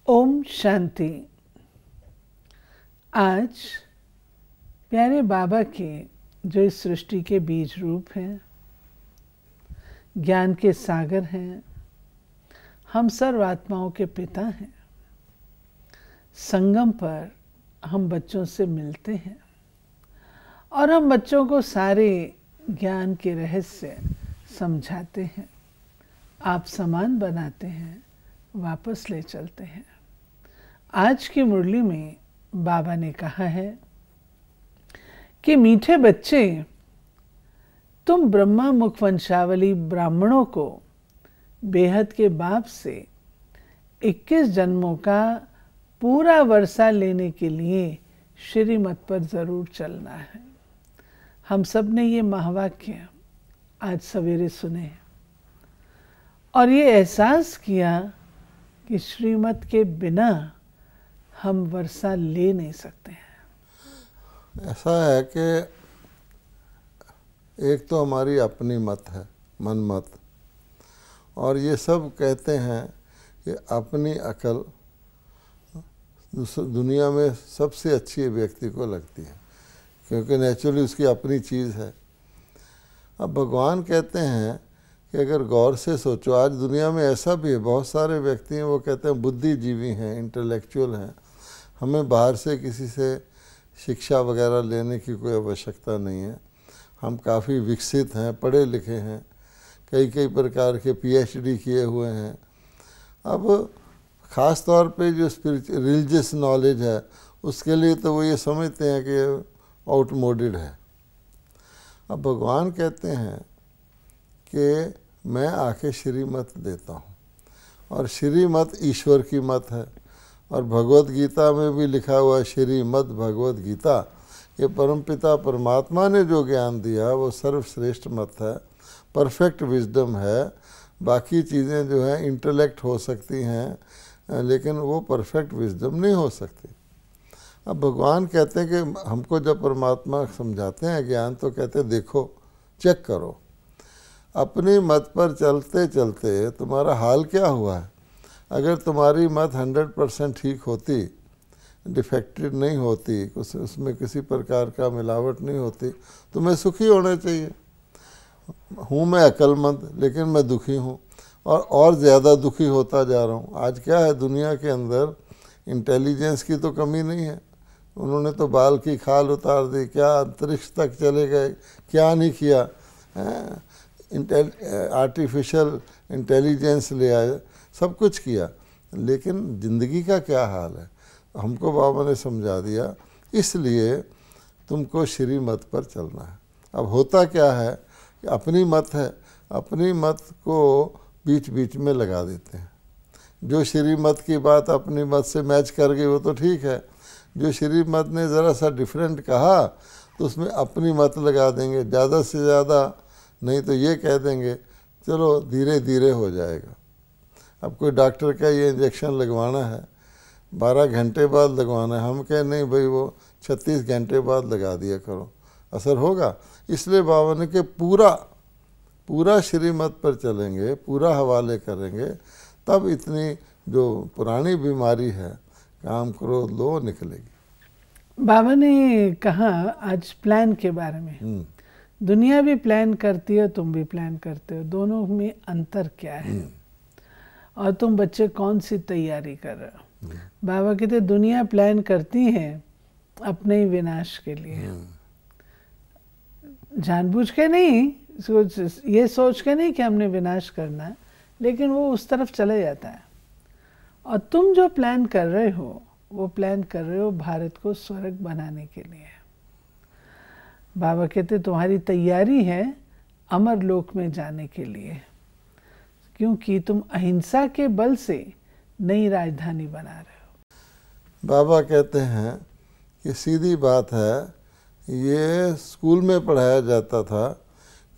ओम शांति। आज प्यारे बाबा के जो इस सृष्टि के बीज रूप हैं, ज्ञान के सागर हैं, हम सर्व आत्माओं के पिता हैं, संगम पर हम बच्चों से मिलते हैं और हम बच्चों को सारे ज्ञान के रहस्य समझाते हैं। आप समान बनाते हैं, वापस ले चलते हैं। आज की मुरली में बाबा ने कहा है कि मीठे बच्चे, तुम ब्रह्मा मुख वंशावली ब्राह्मणों को बेहद के बाप से 21 जन्मों का पूरा वर्षा लेने के लिए श्रीमत पर जरूर चलना है। हम सब ने ये महावाक्य आज सवेरे सुने और ये एहसास किया कि श्रीमत के बिना हम वर्षा ले नहीं सकते हैं। ऐसा है कि एक तो हमारी अपनी मत है, मन मत, और ये सब कहते हैं कि अपनी अकल दुनिया में सबसे अच्छी व्यक्ति को लगती है, क्योंकि नेचुरली उसकी अपनी चीज़ है। अब भगवान कहते हैं कि अगर गौर से सोचो, आज दुनिया में ऐसा भी है, बहुत सारे व्यक्ति हैं वो कहते हैं बुद्धिजीवी हैं, इंटेलेक्चुअल हैं, हमें बाहर से किसी से शिक्षा वगैरह लेने की कोई आवश्यकता नहीं है, हम काफ़ी विकसित हैं, पढ़े लिखे हैं, कई कई प्रकार के PhD किए हुए हैं। अब ख़ास तौर पे जो रिलीजियस नॉलेज है उसके लिए तो वो ये समझते हैं कि आउटमोडेड है। अब भगवान कहते हैं कि मैं आके श्रीमत देता हूँ, और श्रीमत ईश्वर की मत है, और भगवत गीता में भी लिखा हुआ है श्रीमद् भगवत गीता। ये परमपिता परमात्मा ने जो ज्ञान दिया वो सर्वश्रेष्ठ मत है, परफेक्ट विजडम है। बाकी चीज़ें जो हैं इंटेलेक्ट हो सकती हैं, लेकिन वो परफेक्ट विजडम नहीं हो सकती। अब भगवान कहते हैं कि हमको जब परमात्मा समझाते हैं ज्ञान, तो कहते हैं देखो, चेक करो, अपनी मत पर चलते चलते तुम्हारा हाल क्या हुआ है। अगर तुम्हारी मत 100% ठीक होती, डिफेक्टेड नहीं होती, उसमें किसी प्रकार का मिलावट नहीं होती, तो मैं सुखी होना चाहिए। हूँ मैं अक्लमंद, लेकिन मैं दुखी हूँ, और ज़्यादा दुखी होता जा रहा हूँ। आज क्या है, दुनिया के अंदर इंटेलिजेंस की तो कमी नहीं है, उन्होंने तो बाल की खाल उतार दी, क्या अंतरिक्ष तक चले गए, क्या नहीं किया, आर्टिफिशियल इंटेलिजेंस ले आए, सब कुछ किया, लेकिन ज़िंदगी का क्या हाल है हमको बाबा ने समझा दिया। इसलिए तुमको श्रीमत पर चलना है। अब होता क्या है कि अपनी मत है, अपनी मत को बीच बीच में लगा देते हैं। जो श्रीमत की बात अपनी मत से मैच कर गई वो तो ठीक है, जो श्रीमत ने ज़रा सा डिफरेंट कहा तो उसमें अपनी मत लगा देंगे, ज़्यादा से ज़्यादा नहीं तो ये कह देंगे चलो धीरे धीरे हो जाएगा। अब कोई डॉक्टर का ये इंजेक्शन लगवाना है, 12 घंटे बाद लगवाना है, हम कहें नहीं भाई वो 36 घंटे बाद लगा दिया करो, असर होगा। इसलिए बाबा ने कि पूरा श्रीमत पर चलेंगे, पूरा हवाले करेंगे, तब इतनी जो पुरानी बीमारी है काम क्रोध लो निकलेगी। बाबा ने कहा आज प्लान के बारे में, दुनिया भी प्लान करती है, तुम भी प्लान करते हो, दोनों में अंतर क्या है और तुम बच्चे कौन सी तैयारी कर रहे हो। बाबा कहते दुनिया प्लान करती है अपने ही विनाश के लिए, जानबूझ के नहीं, ये सोच के नहीं कि हमने विनाश करना है, लेकिन वो उस तरफ चले जाता है। और तुम जो प्लान कर रहे हो वो प्लान कर रहे हो भारत को स्वर्ग बनाने के लिए। बाबा कहते तुम्हारी तैयारी है अमर लोक में जाने के लिए, क्योंकि तुम अहिंसा के बल से नई राजधानी बना रहे हो। बाबा कहते हैं कि सीधी बात है, ये स्कूल में पढ़ाया जाता था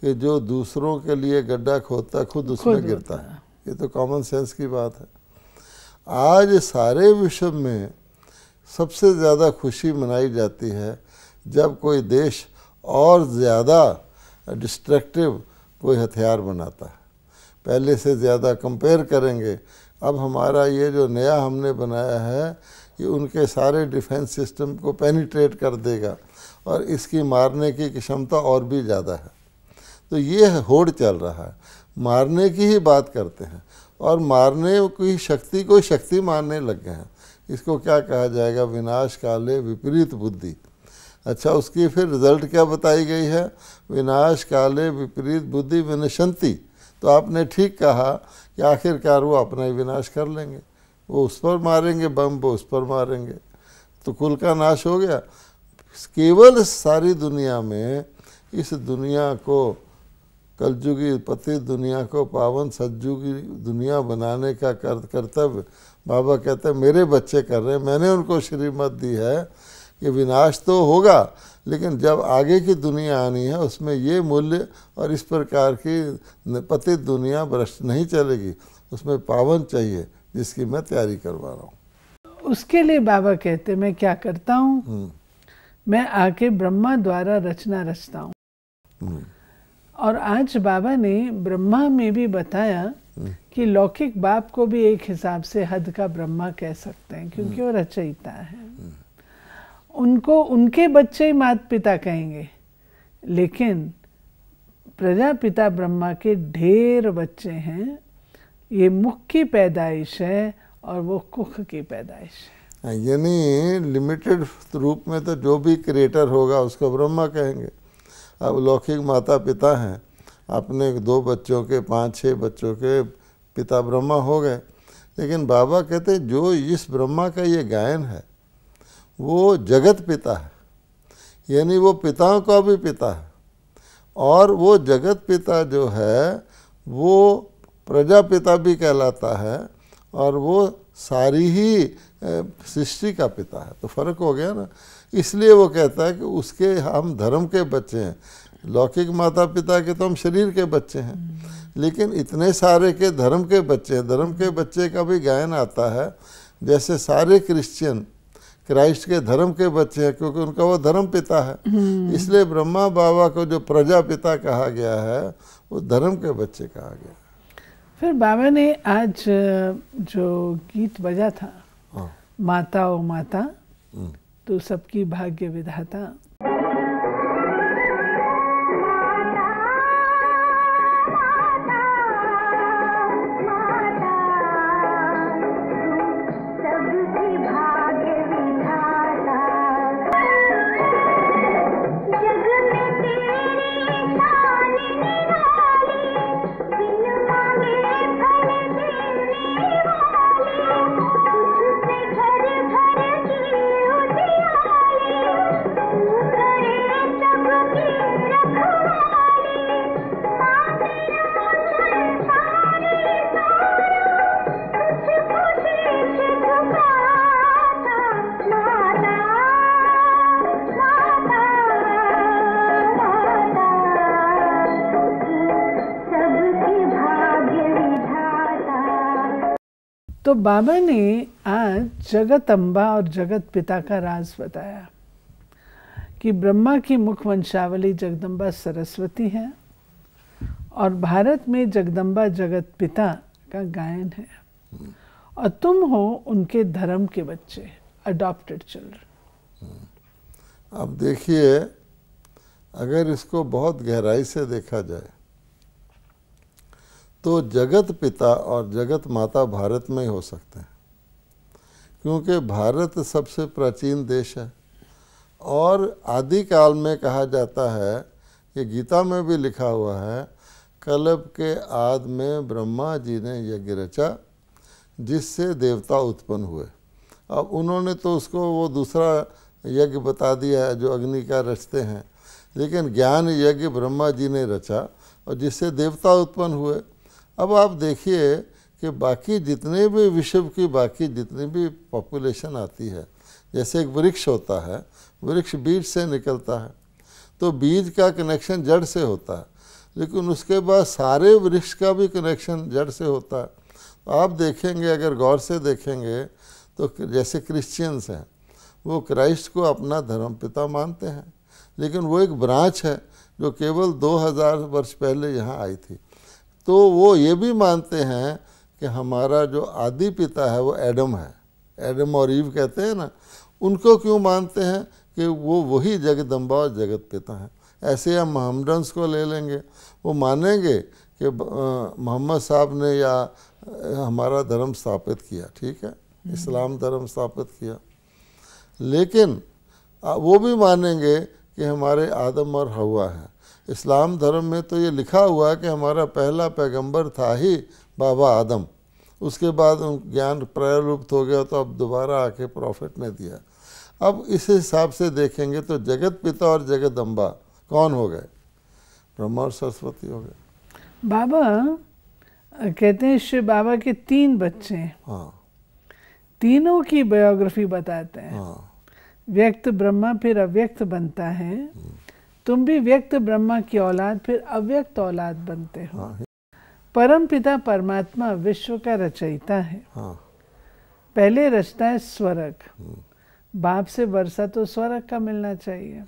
कि जो दूसरों के लिए गड्ढा खोदता खुद उसमें गिरता है। ये तो कॉमन सेंस की बात है। आज सारे विश्व में सबसे ज़्यादा खुशी मनाई जाती है जब कोई देश और ज़्यादा डिस्ट्रक्टिव कोई हथियार बनाता है। पहले से ज़्यादा कंपेयर करेंगे, अब हमारा ये जो नया हमने बनाया है ये उनके सारे डिफेंस सिस्टम को पेनिट्रेट कर देगा और इसकी मारने की क्षमता और भी ज़्यादा है। तो ये होड़ चल रहा है, मारने की ही बात करते हैं और मारने की शक्ति को शक्ति मानने लग गए हैं। इसको क्या कहा जाएगा, विनाश काले विपरीत बुद्धि। अच्छा, उसकी फिर रिजल्ट क्या बताई गई है, विनाश काले विपरीत बुद्धि विनशंति। तो आपने ठीक कहा कि आखिरकार वो अपना ही विनाश कर लेंगे, वो उस पर मारेंगे बम, वो उस पर मारेंगे, तो कुल का नाश हो गया। केवल सारी दुनिया में इस दुनिया को, कलयुगी पतित दुनिया को पावन सतयुगी दुनिया बनाने का कर्तव्य बाबा कहते हैं मेरे बच्चे कर रहे हैं। मैंने उनको श्रीमत दी है कि विनाश तो होगा, लेकिन जब आगे की दुनिया आनी है उसमें ये मूल्य और इस प्रकार की पतित दुनिया भ्रष्ट नहीं चलेगी, उसमें पावन चाहिए, जिसकी मैं तैयारी करवा रहा हूँ। उसके लिए बाबा कहते मैं क्या करता हूँ, मैं आके ब्रह्मा द्वारा रचना रचता हूँ। और आज बाबा ने ब्रह्मा में भी बताया कि लौकिक बाप को भी एक हिसाब से हद का ब्रह्मा कह सकते हैं, क्योंकि वो रचयिता है। उनको उनके बच्चे ही माता पिता कहेंगे, लेकिन प्रजापिता ब्रह्मा के ढेर बच्चे हैं। ये मुख की पैदाइश है और वो कुख की पैदाइश है। यानी लिमिटेड रूप में तो जो भी क्रिएटर होगा उसको ब्रह्मा कहेंगे। अब लौकिक माता पिता हैं, अपने 2 बच्चों के 5-6 बच्चों के पिता ब्रह्मा हो गए, लेकिन बाबा कहते हैं जो इस ब्रह्मा का ये गायन है वो जगत पिता है, यानी वो पिताओं का भी पिता है। और वो जगत पिता जो है वो प्रजापिता भी कहलाता है और वो सारी ही सृष्टि का पिता है। तो फर्क हो गया ना। इसलिए वो कहता है कि उसके हम धर्म के बच्चे हैं। लौकिक माता पिता के तो हम शरीर के बच्चे हैं, लेकिन इतने सारे के धर्म के बच्चे हैं। धर्म के बच्चे का भी गायन आता है, जैसे सारे क्रिश्चियन क्राइस्ट के धर्म के बच्चे हैं, क्योंकि उनका वो धर्म पिता है। इसलिए ब्रह्मा बाबा को जो प्रजापिता कहा गया है वो धर्म के बच्चे कहा गया। फिर बाबा ने आज जो गीत बजा था, माता ओ माता तू सबकी भाग्य विधाता, तो बाबा ने आज जगत अम्बा और जगत पिता का राज बताया कि ब्रह्मा की मुख वंशावली जगदम्बा सरस्वती है और भारत में जगदम्बा जगत पिता का गायन है, और तुम हो उनके धर्म के बच्चे, अडॉप्टेड चिल्ड्रन। अब देखिए, अगर इसको बहुत गहराई से देखा जाए तो जगत पिता और जगत माता भारत में ही हो सकते हैं, क्योंकि भारत सबसे प्राचीन देश है। और आदिकाल में कहा जाता है कि गीता में भी लिखा हुआ है, कल्प के आद में ब्रह्मा जी ने यज्ञ रचा जिससे देवता उत्पन्न हुए। अब उन्होंने तो उसको वो दूसरा यज्ञ बता दिया है जो अग्नि का रचते हैं, लेकिन ज्ञान यज्ञ ब्रह्मा जी ने रचा और जिससे देवता उत्पन्न हुए। अब आप देखिए कि बाकी जितने भी विश्व की बाकी जितनी भी पॉपुलेशन आती है, जैसे एक वृक्ष होता है, वृक्ष बीज से निकलता है, तो बीज का कनेक्शन जड़ से होता है, लेकिन उसके बाद सारे वृक्ष का भी कनेक्शन जड़ से होता है। तो आप देखेंगे, अगर गौर से देखेंगे तो जैसे क्रिश्चियंस हैं वो क्राइस्ट को अपना धर्म पिता मानते हैं, लेकिन वो एक ब्रांच है जो केवल 2000 वर्ष पहले यहाँ आई थी। तो वो ये भी मानते हैं कि हमारा जो आदि पिता है वो एडम है, एडम और ईव कहते हैं ना, उनको क्यों मानते हैं कि वो वही जगदम्बा और जगत पिता हैं। ऐसे हम मोहम्मडन्स को ले लेंगे, वो मानेंगे कि मोहम्मद साहब ने या हमारा धर्म स्थापित किया, ठीक है, इस्लाम धर्म स्थापित किया, लेकिन वो भी मानेंगे कि हमारे आदम और हवा है। इस्लाम धर्म में तो ये लिखा हुआ है कि हमारा पहला पैगंबर था ही बाबा आदम, उसके बाद ज्ञान प्रलुप्त हो गया तो अब दोबारा आके प्रॉफिट ने दिया। अब इस हिसाब से देखेंगे तो जगत पिता और जगदम्बा कौन हो गए? ब्रह्मा और सरस्वती हो गए। बाबा कहते हैं शिव बाबा के 3 बच्चे हैं, हाँ, तीनों की बायोग्राफी बताते हैं। हाँ, व्यक्त ब्रह्मा फिर अव्यक्त बनता है, तुम भी व्यक्त ब्रह्मा की औलाद फिर अव्यक्त औलाद बनते हो। हाँ, परम पिता परमात्मा विश्व का रचयिता है। हाँ, पहले रचता है स्वर्ग, बाप से वर्षा तो स्वर्ग का मिलना चाहिए।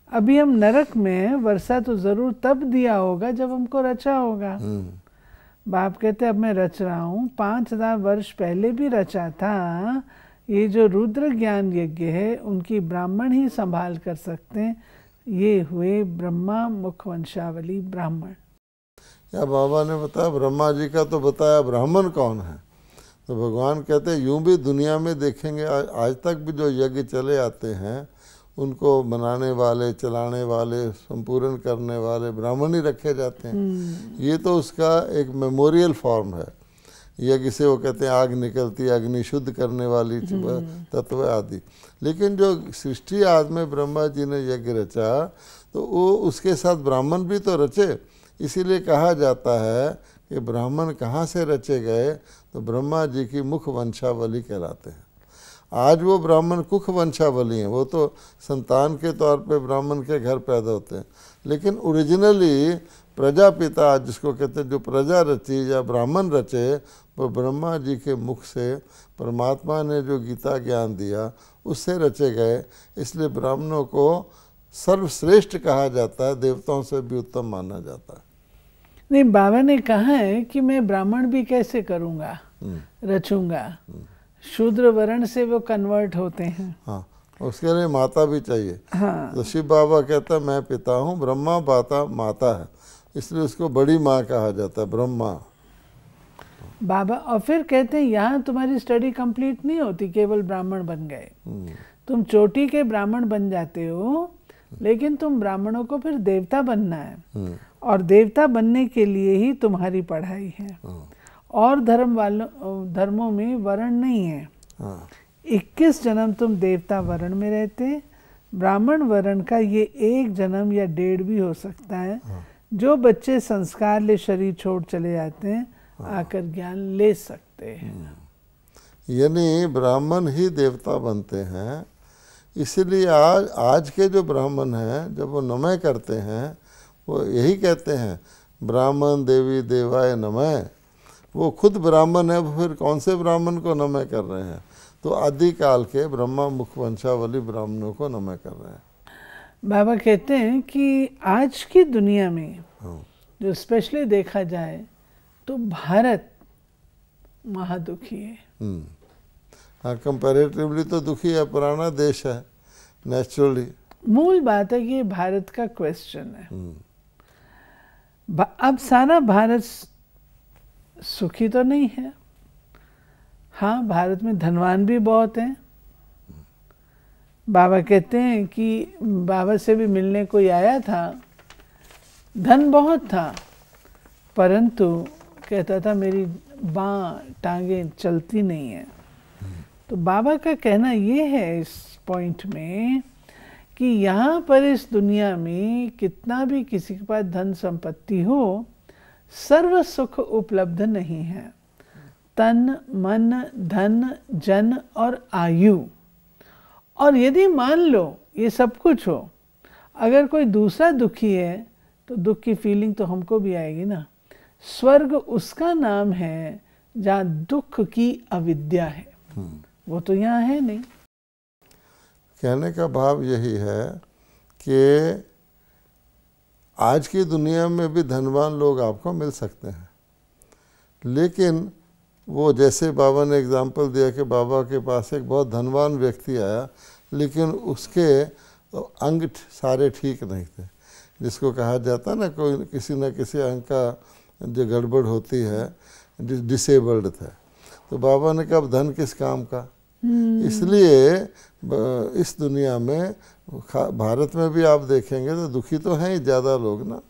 अभी हम नरक में, वर्षा तो जरूर तब दिया होगा जब हमको रचा होगा। बाप कहते अब मैं रच रहा हूँ, 5000 वर्ष पहले भी रचा था। ये जो रुद्र ज्ञान यज्ञ है उनकी ब्राह्मण ही संभाल कर सकते हैं। ये हुए ब्रह्मा मुख वंशावली ब्राह्मण। या बाबा ने बताया, ब्रह्मा जी का तो बताया, ब्राह्मण कौन है? तो भगवान कहते हैं यूं भी दुनिया में देखेंगे आज तक भी जो यज्ञ चले आते हैं उनको बनाने वाले, चलाने वाले, संपूर्ण करने वाले ब्राह्मण ही रखे जाते हैं। ये तो उसका एक मेमोरियल फॉर्म है। यज्ञ से वो कहते हैं आग निकलती है, अग्नि शुद्ध करने वाली तत्व आदि। लेकिन जो सृष्टि आदि में ब्रह्मा जी ने यज्ञ रचा तो वो उसके साथ ब्राह्मण भी तो रचे। इसीलिए कहा जाता है कि ब्राह्मण कहाँ से रचे गए, तो ब्रह्मा जी की मुख वंशावली कहलाते हैं। आज वो ब्राह्मण कुख वंशावली हैं, वो तो संतान के तौर पे ब्राह्मण के घर पैदा होते हैं, लेकिन ओरिजिनली प्रजापिता जिसको कहते हैं, जो प्रजा रची या ब्राह्मण रचे, वो ब्रह्मा जी के मुख से परमात्मा ने जो गीता ज्ञान दिया उससे रचे गए। इसलिए ब्राह्मणों को सर्वश्रेष्ठ कहा जाता है, देवताओं से भी उत्तम माना जाता है। नहीं, बाबा ने कहा है कि मैं ब्राह्मण भी कैसे करूँगा, रचूंगा। शूद्र वर्ण से वो कन्वर्ट होते हैं। हाँ, उसके लिए माता भी चाहिए। हाँ, तो शिव बाबा कहता है मैं पिता हूँ, ब्रह्मा माता है, इसलिए उसको बड़ी माँ कहा जाता है, ब्रह्मा। बाबा और फिर कहते हैं यहाँ तुम्हारी स्टडी कंप्लीट नहीं होती केवल ब्राह्मण बन गए। तुम चोटी के ब्राह्मण बन जाते हो, लेकिन तुम ब्राह्मणों को फिर देवता बनना है, और देवता बनने के लिए ही तुम्हारी पढ़ाई है। और धर्मों में वर्ण नहीं है। 21 जन्म तुम देवता वर्ण में रहते, ब्राह्मण वर्ण का ये 1 जन्म या 1.5 भी हो सकता है। जो बच्चे संस्कार ले शरीर छोड़ चले जाते हैं, आकर ज्ञान ले सकते हैं। यानी ब्राह्मण ही देवता बनते हैं। इसीलिए आज के जो ब्राह्मण हैं, जब वो नमः करते हैं, वो यही कहते हैं ब्राह्मण देवी देवाय नमः। वो खुद ब्राह्मण है, फिर कौन से ब्राह्मण को नमः कर रहे हैं? तो आदिकाल के ब्रह्मा मुख वंशावली ब्राह्मणों को नमः कर रहे हैं। बाबा कहते हैं कि आज की दुनिया में जो स्पेशली देखा जाए तो भारत महादुखी है। हाँ, कंपैरेटिवली तो दुखी है, पुराना देश है नेचुरली। मूल बात है कि ये भारत का क्वेश्चन है। अब सारा भारत सुखी तो नहीं है। हाँ, भारत में धनवान भी बहुत हैं। बाबा कहते हैं कि बाबा से भी मिलने कोई आया था, धन बहुत था, परंतु कहता था मेरी टांगें चलती नहीं है। तो बाबा का कहना ये है इस पॉइंट में कि यहाँ पर इस दुनिया में कितना भी किसी के पास धन संपत्ति हो, सर्व सुख उपलब्ध नहीं है। तन मन धन जन और आयु, और यदि मान लो ये सब कुछ हो, अगर कोई दूसरा दुखी है तो दुख की फीलिंग तो हमको भी आएगी ना। स्वर्ग उसका नाम है जहाँ दुख की अविद्या है, वो तो यहाँ है नहीं। कहने का भाव यही है कि आज की दुनिया में भी धनवान लोग आपको मिल सकते हैं, लेकिन वो जैसे बाबा ने एग्जाम्पल दिया कि बाबा के पास एक बहुत धनवान व्यक्ति आया, लेकिन उसके अंग सारे ठीक नहीं थे, जिसको कहा जाता ना कोई किसी न किसी अंग का जो गड़बड़ होती है, डिसेबल्ड था। तो बाबा ने कहा अब धन किस काम का। इसलिए इस दुनिया में भारत में भी आप देखेंगे तो दुखी तो हैं ही ज़्यादा लोग ना।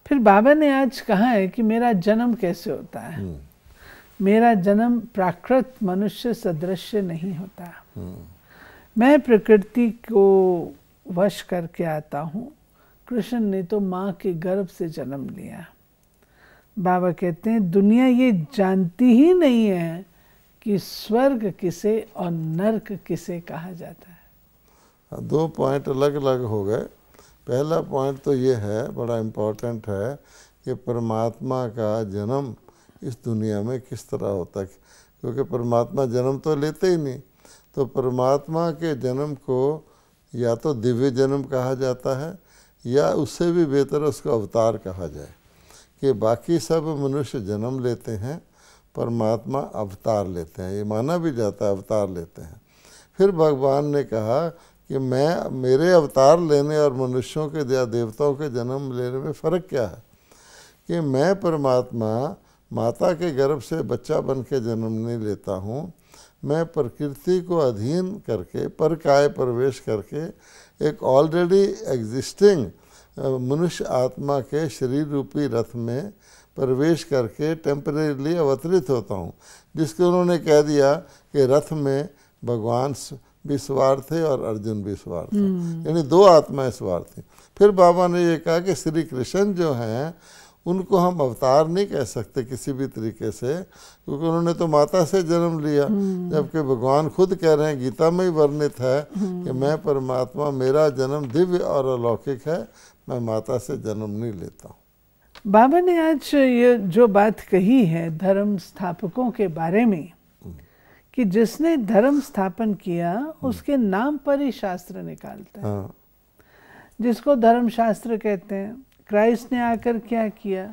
फिर बाबा ने आज कहा है कि मेरा जन्म कैसे होता है। मेरा जन्म प्राकृत मनुष्य सदृश नहीं होता। मैं प्रकृति को वश करके आता हूँ। कृष्ण ने तो माँ के गर्भ से जन्म लिया। बाबा कहते हैं दुनिया ये जानती ही नहीं है कि स्वर्ग किसे और नरक किसे कहा जाता है। दो पॉइंट अलग अलग हो गए। पहला पॉइंट तो ये है, बड़ा इम्पोर्टेंट है, कि परमात्मा का जन्म इस दुनिया में किस तरह होता है, क्योंकि परमात्मा जन्म तो लेते ही नहीं। तो परमात्मा के जन्म को या तो दिव्य जन्म कहा जाता है या उससे भी बेहतर उसको अवतार कहा जाए, कि बाकी सब मनुष्य जन्म लेते हैं, परमात्मा अवतार लेते हैं। ये माना भी जाता है अवतार लेते हैं। फिर भगवान ने कहा कि मेरे अवतार लेने और मनुष्यों के या देवताओं के जन्म लेने में फ़र्क क्या है, कि मैं परमात्मा माता के गर्भ से बच्चा बन के जन्म नहीं लेता हूँ। मैं प्रकृति को अधीन करके परकाय प्रवेश करके एक ऑलरेडी एग्जिस्टिंग मनुष्य आत्मा के शरीर रूपी रथ में प्रवेश करके टेम्परेरीली अवतरित होता हूँ, जिसको उन्होंने कह दिया कि रथ में भगवान भी सवार थे और अर्जुन भी सवार थे, यानी दो आत्माएं सवार थी। फिर बाबा ने ये कहा कि श्री कृष्ण जो हैं उनको हम अवतार नहीं कह सकते किसी भी तरीके से, क्योंकि उन्होंने तो माता से जन्म लिया, जबकि भगवान खुद कह रहे हैं, गीता में ही वर्णित है कि मैं परमात्मा, मेरा जन्म दिव्य और अलौकिक है, मैं माता से जन्म नहीं लेता हूँ। बाबा ने आज ये जो बात कही है धर्म स्थापकों के बारे में, कि जिसने धर्म स्थापन किया उसके नाम पर ही शास्त्र निकालते हैं। हाँ। जिसको धर्म शास्त्र कहते हैं। क्राइस्ट ने आकर क्या किया,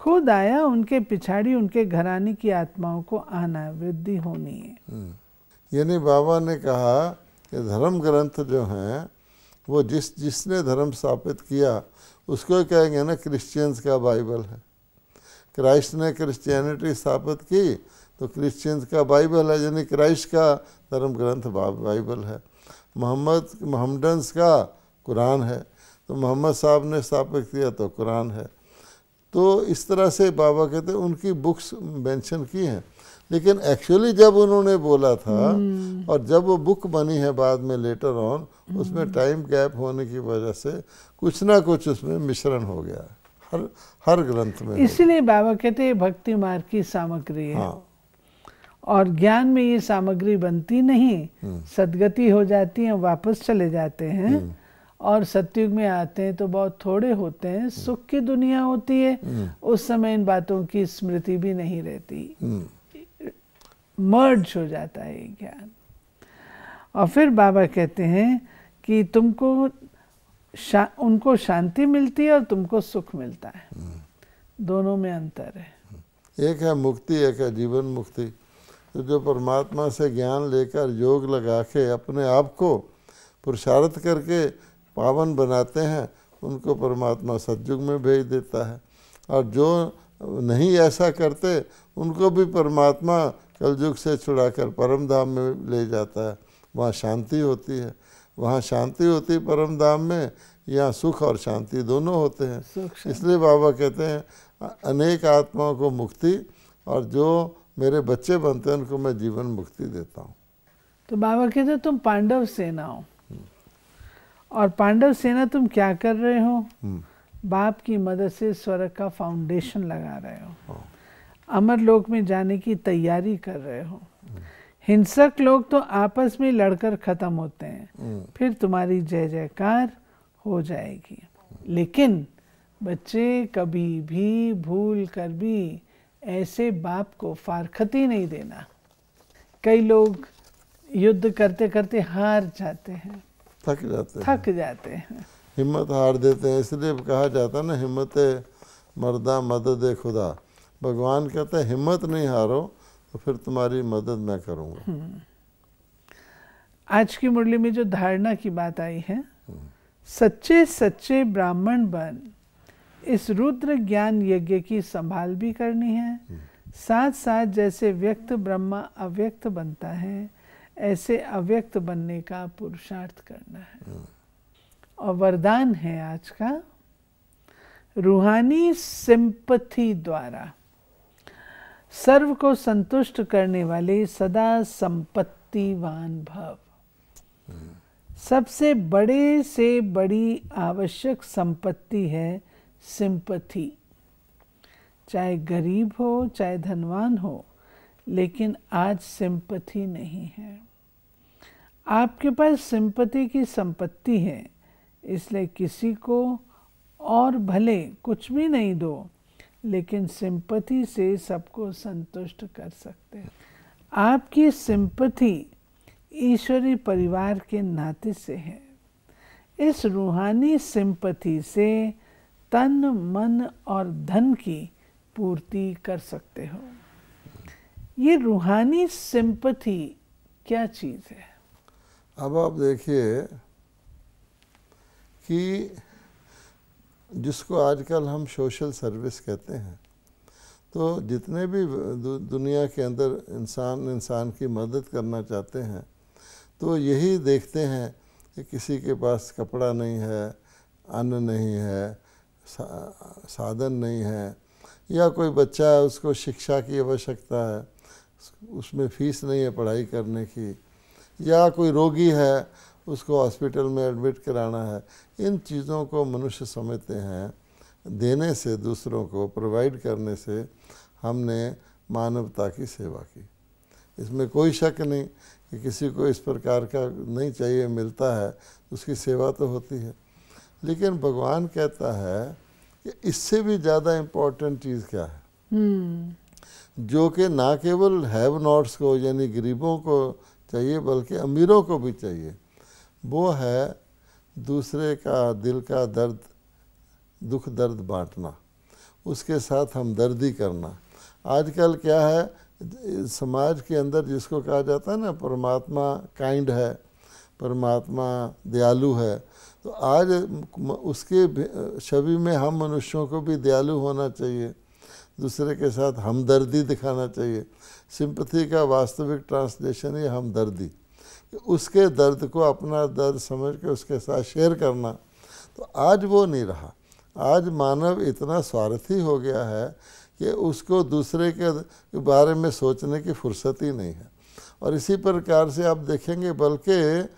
खुद आया, उनके पिछाड़ी उनके घराने की आत्माओं को आना, वृद्धि होनी है। यानी बाबा ने कहा कि धर्म ग्रंथ जो हैं वो जिसने धर्म स्थापित किया उसको कहेंगे ना क्रिश्चियंस का बाइबल है। क्राइस्ट ने क्रिश्चियनिटी स्थापित की तो क्रिश्चियंस का बाइबल है, यानी क्राइस्ट का धर्म ग्रंथ बाइबल है। मोहम्मडन्स का कुरान है, तो मोहम्मद साहब ने स्थापित किया तो कुरान है। तो इस तरह से बाबा कहते हैं उनकी बुक्स मेंशन की हैं, लेकिन एक्चुअली जब उन्होंने बोला था और जब वो बुक बनी है बाद में लेटर ऑन, उसमें टाइम गैप होने की वजह से कुछ ना कुछ उसमें मिश्रण हो गया हर ग्रंथ में। इसलिए बाबा कहते हैं भक्ति मार्ग की सामग्री है। हाँ। और ज्ञान में ये सामग्री बनती नहीं, सदगति हो जाती है, वापस चले जाते हैं और सतयुग में आते हैं तो बहुत थोड़े होते हैं, सुख की दुनिया होती है, उस समय इन बातों की स्मृति भी नहीं रहती, मर्ज हो जाता है ये ज्ञान। और फिर बाबा कहते हैं कि तुमको उनको शांति मिलती है और तुमको सुख मिलता है, दोनों में अंतर है। एक है मुक्ति, एक है जीवन मुक्ति। तो जो परमात्मा से ज्ञान लेकर योग लगा के अपने आप को पुरुषार्थ करके पावन बनाते हैं, उनको परमात्मा सतयुग में भेज देता है, और जो नहीं ऐसा करते उनको भी परमात्मा कलयुग से छुड़ाकर परम धाम में ले जाता है। वहाँ शांति होती है, वहाँ शांति होती है परम धाम में, यहाँ सुख और शांति दोनों होते हैं। इसलिए बाबा कहते हैं अनेक आत्माओं को मुक्ति, और जो मेरे बच्चे बनते हैं उनको मैं जीवन मुक्ति देता हूँ। तो बाबा कहते हैं तुम पांडव सेना हो, और पांडव सेना तुम क्या कर रहे हो, बाप की मदद से स्वर्ग का फाउंडेशन लगा रहे हो, अमर लोक में जाने की तैयारी कर रहे हो। हिंसक लोग तो आपस में लड़कर खत्म होते हैं, फिर तुम्हारी जय जयकार हो जाएगी। लेकिन बच्चे कभी भी भूल कर भी ऐसे बाप को फारखती नहीं देना। कई लोग युद्ध करते करते हार जाते हैं, थक जाते हैं, हिम्मत हार देते हैं। इसलिए कहा जाता है ना, हिम्मत मर्दा मदद खुदा। भगवान कहता है हिम्मत नहीं हारो, तो फिर तुम्हारी मदद मैं करूँगा। आज की मुरली में जो धारणा की बात आई है, सच्चे सच्चे ब्राह्मण बन इस रुद्र ज्ञान यज्ञ की संभाल भी करनी है, साथ साथ जैसे व्यक्त ब्रह्मा अव्यक्त बनता है ऐसे अव्यक्त बनने का पुरुषार्थ करना है। और वरदान है आज का, रूहानी सिंपथी द्वारा सर्व को संतुष्ट करने वाले सदा संपत्तिवान भव। सबसे बड़े से बड़ी आवश्यक संपत्ति है सिंपथी। चाहे गरीब हो चाहे धनवान हो, लेकिन आज सिंपथी नहीं है। आपके पास सिंपथी की संपत्ति है, इसलिए किसी को और भले कुछ भी नहीं दो, लेकिन सिंपथी से सबको संतुष्ट कर सकते हैं। आपकी सिंपथी ईश्वरी परिवार के नाते से है। इस रूहानी सिंपथी से तन मन और धन की पूर्ति कर सकते हो। ये रूहानी सिंपथी क्या चीज़ है? अब आप देखिए कि जिसको आजकल हम सोशल सर्विस कहते हैं, तो जितने भी दुनिया के अंदर इंसान की मदद करना चाहते हैं, तो यही देखते हैं कि किसी के पास कपड़ा नहीं है, अन्न नहीं है, साधन नहीं है, या कोई बच्चा है उसको शिक्षा की आवश्यकता है, उसमें फीस नहीं है पढ़ाई करने की, या कोई रोगी है उसको हॉस्पिटल में एडमिट कराना है। इन चीज़ों को मनुष्य समझते हैं देने से, दूसरों को प्रोवाइड करने से हमने मानवता की सेवा की। इसमें कोई शक नहीं कि किसी को इस प्रकार का नहीं चाहिए, मिलता है उसकी सेवा तो होती है। लेकिन भगवान कहता है कि इससे भी ज़्यादा इम्पोर्टेंट चीज़ क्या है, जो कि ना केवल हैव नॉट्स को यानी गरीबों को चाहिए बल्कि अमीरों को भी चाहिए, वो है दूसरे का दिल का दर्द, दुख दर्द बांटना, उसके साथ हमदर्दी करना। आजकल क्या है समाज के अंदर जिसको कहा जाता है ना परमात्मा काइंड है, परमात्मा दयालु है, तो आज उसके छवि में हम मनुष्यों को भी दयालु होना चाहिए, दूसरे के साथ हमदर्दी दिखाना चाहिए। सिंपैथी का वास्तविक ट्रांसलेशन है हमदर्दी, उसके दर्द को अपना दर्द समझ के उसके साथ शेयर करना। तो आज वो नहीं रहा। आज मानव इतना स्वार्थी हो गया है कि उसको दूसरे के बारे में सोचने की फुर्सत ही नहीं है। और इसी प्रकार से आप देखेंगे बल्कि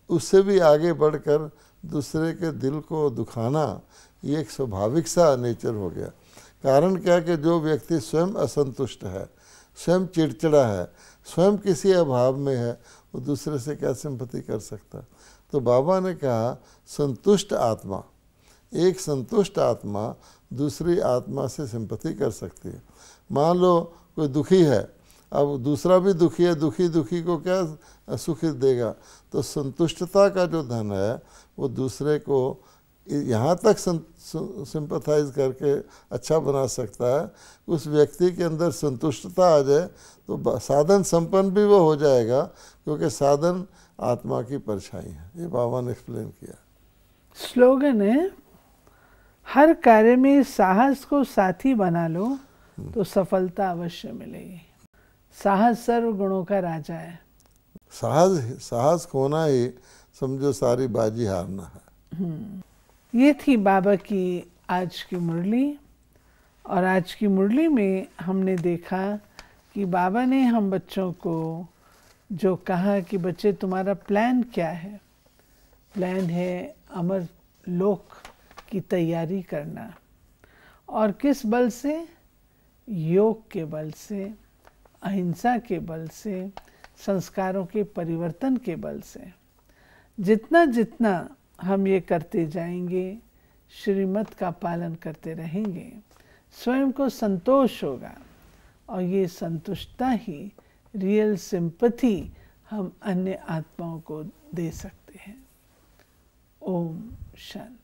उससे भी आगे बढ़कर दूसरे के दिल को दुखाना ये एक स्वाभाविक सा नेचर हो गया। कारण क्या कि जो व्यक्ति स्वयं असंतुष्ट है, स्वयं चिड़चिड़ा है, स्वयं किसी अभाव में है, वो दूसरे से क्या सिंपैथी कर सकता। तो बाबा ने कहा संतुष्ट आत्मा, एक संतुष्ट आत्मा दूसरी आत्मा से सिंपैथी कर सकती है। मान लो कोई दुखी है, अब दूसरा भी दुखी है, दुखी को क्या सुख देगा। तो संतुष्टता का जो धन है वो दूसरे को यहाँ तक सिंपैथाइज करके अच्छा बना सकता है, उस व्यक्ति के अंदर संतुष्टता आ जाए तो साधन संपन्न भी वो हो जाएगा, क्योंकि साधन आत्मा की परछाई है। ये बाबा ने एक्सप्लेन किया। स्लोगन है हर कार्य में साहस को साथी बना लो तो सफलता अवश्य मिलेगी। साहस सर्व गुणों का राजा है। साहस खोना ही समझो सारी बाजी हारना है। ये थी बाबा की आज की मुरली। और आज की मुरली में हमने देखा कि बाबा ने हम बच्चों को जो कहा कि बच्चे तुम्हारा प्लान क्या है। प्लान है अमर लोक की तैयारी करना। और किस बल से? योग के बल से, अहिंसा के बल से, संस्कारों के परिवर्तन के बल से। जितना जितना हम ये करते जाएंगे, श्रीमत का पालन करते रहेंगे, स्वयं को संतोष होगा। और ये संतुष्टता ही रियल सिंपैथी हम अन्य आत्माओं को दे सकते हैं। ओम शांति।